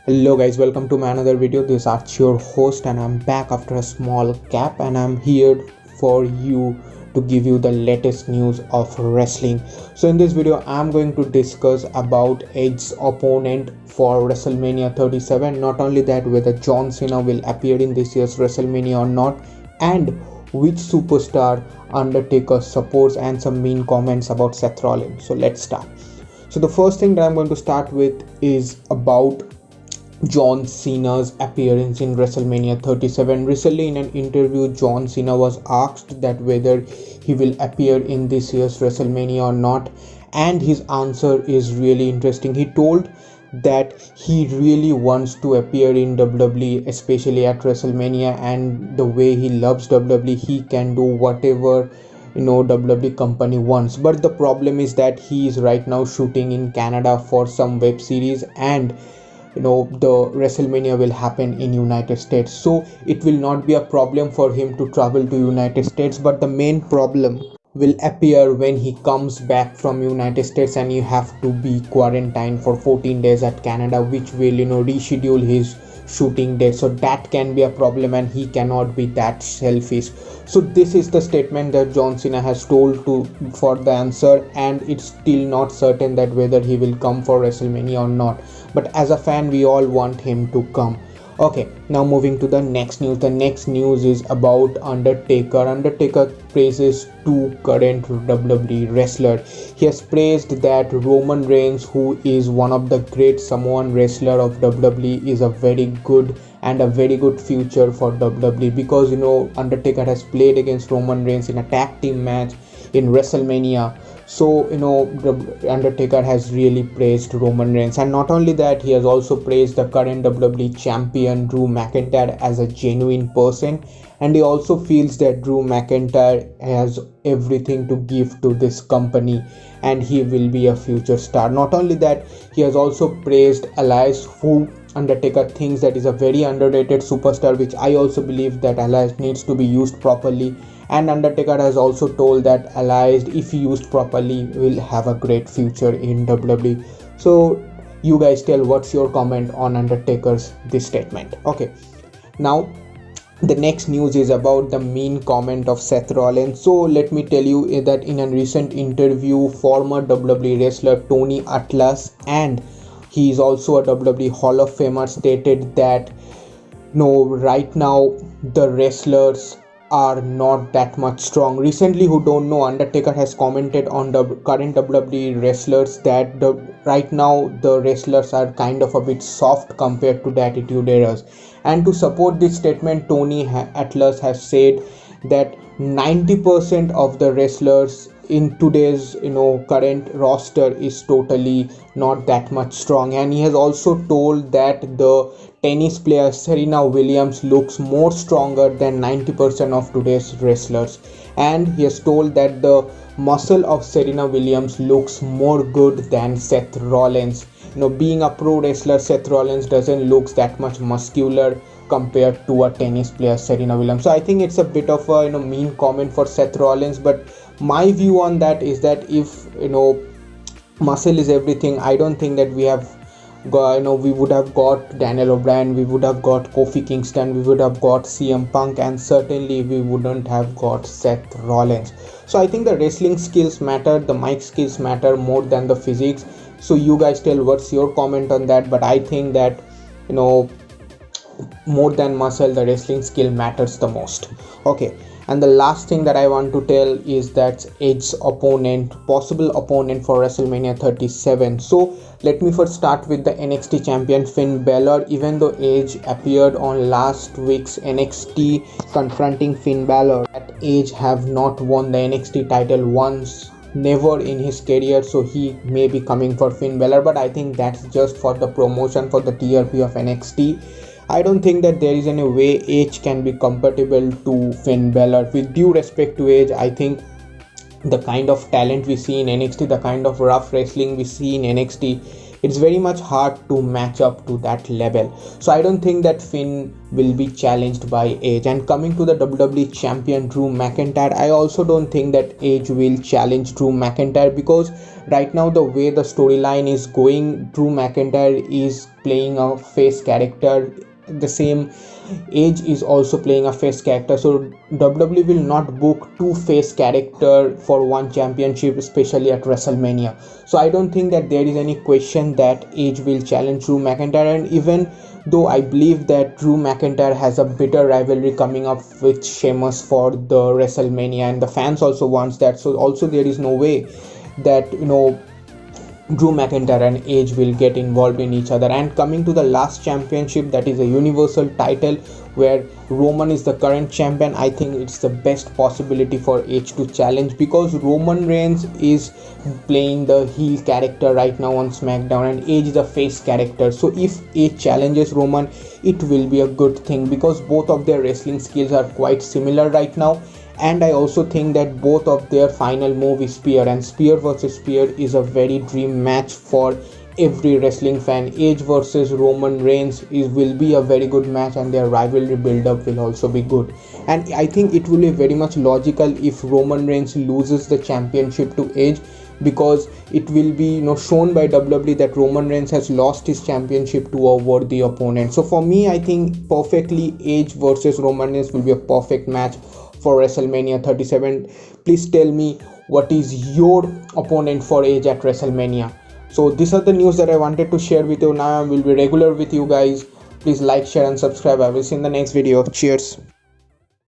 Hello guys, welcome to my another video. This is Arch, your host, and I'm back after a small gap, and I'm here for you to give you the latest news of wrestling. So in this video, I'm going to discuss about Edge's opponent for WrestleMania 37. Not only that, whether John Cena will appear in this year's WrestleMania or not, and which superstar Undertaker supports, and some mean comments about Seth Rollins. So let's start. So the first thing that I'm going to start with is about John Cena's appearance in WrestleMania 37. Recently, in an interview, John Cena was asked that whether he will appear in this year's WrestleMania or not, and his answer is really interesting. He told that he really wants to appear in WWE, especially at WrestleMania, and the way he loves WWE, he can do whatever WWE company wants. But the problem is that he is right now shooting in Canada for some web series, and the WrestleMania will happen in United States, so it will not be a problem for him to travel to United States. But the main problem will appear when he comes back from United States and you have to be quarantined for 14 days at Canada, which will reschedule his shooting date. So that can be a problem, and he cannot be that selfish. So this is the statement that John Cena has told to for the answer, and it's still not certain that whether he will come for WrestleMania or not. But as a fan, we all want him to come. Okay, now moving to the next news. The next news is about Undertaker. Undertaker praises two current WWE wrestlers. He has praised that Roman Reigns, who is one of the great Samoan wrestler of WWE, is a very good and a very good future for WWE, because Undertaker has played against Roman Reigns in a tag team match in WrestleMania. So the Undertaker has really praised Roman Reigns, and not only that, he has also praised the current WWE champion Drew McIntyre as a genuine person, and he also feels that Drew McIntyre has everything to give to this company, and he will be a future star. Not only that, he has also praised Elias, who Undertaker thinks that is a very underrated superstar, which I also believe that Elias needs to be used properly. And Undertaker has also told that Elias, if used properly, will have a great future in WWE. So you guys tell what's your comment on Undertaker's this statement. Okay, now the next news is about the mean comment of Seth Rollins. So let me tell you that in a recent interview, former WWE wrestler Tony Atlas, and he is also a WWE Hall of Famer, stated that no, right now the wrestlers are not that much strong. Recently, who don't know, Undertaker has commented on the current WWE wrestlers that right now the wrestlers are kind of a bit soft compared to the Attitude Eras. And to support this statement, Tony Atlas has said that 90% of the wrestlers in today's current roster is totally not that much strong. And he has also told that the tennis player Serena Williams looks more stronger than 90% of today's wrestlers, and he has told that the muscle of Serena Williams looks more good than Seth Rollins. Being a pro wrestler, Seth Rollins doesn't look that much muscular compared to a tennis player Serena Williams. So I think it's a bit of a mean comment for Seth Rollins, but my view on that is that if muscle is everything, I don't think that we have we would have got Daniel O'Brien, we would have got Kofi Kingston, we would have got CM Punk, and certainly we wouldn't have got Seth Rollins. So I think the wrestling skills matter, the mic skills matter more than the physics. So you guys tell what's your comment on that. But I think that more than muscle, the wrestling skill matters the most. Okay, and the last thing that I want to tell is that Edge's possible opponent for WrestleMania 37. So let me first start with the NXT champion Finn Balor. Even though Edge appeared on last week's NXT confronting Finn Balor, that Edge have not won the NXT title once, never in his career. So he may be coming for Finn Balor, but I think that's just for the promotion, for the TRP of NXT. I don't think that there is any way Edge can be compatible to Finn Balor. With due respect to Edge, I think the kind of talent we see in NXT, the kind of rough wrestling we see in NXT, it's very much hard to match up to that level. So I don't think that Finn will be challenged by Edge. And coming to the WWE champion Drew McIntyre, I also don't think that Edge will challenge Drew McIntyre, because right now the way the storyline is going, Drew McIntyre is playing a face character, the same Edge is also playing a face character. So WWE will not book two face character for one championship, especially at WrestleMania. So I don't think that there is any question that Edge will challenge Drew McIntyre. And even though I believe that Drew McIntyre has a bitter rivalry coming up with Sheamus for the WrestleMania, and the fans also wants that, so also there is no way that Drew McIntyre and Edge will get involved in each other. And coming to the last championship, that is a universal title where Roman is the current champion, I think it's the best possibility for Edge to challenge, because Roman Reigns is playing the heel character right now on SmackDown and Edge is a face character. So if Edge challenges Roman, it will be a good thing, because both of their wrestling skills are quite similar right now. And I also think that both of their final move is spear, and spear versus spear is a very dream match for every wrestling fan. Edge versus Roman Reigns will be a very good match, and their rivalry build up will also be good. And I think it will be very much logical if Roman Reigns loses the championship to Edge, because it will be shown by WWE that Roman Reigns has lost his championship to a worthy opponent. So for me, I think perfectly Edge versus Roman Reigns will be a perfect match for WrestleMania 37. Please tell me what is your opponent for Edge at WrestleMania. So these are the news that I wanted to share with you. Now I will be regular with you guys. Please like, share and subscribe. I will see you in the next video. Cheers.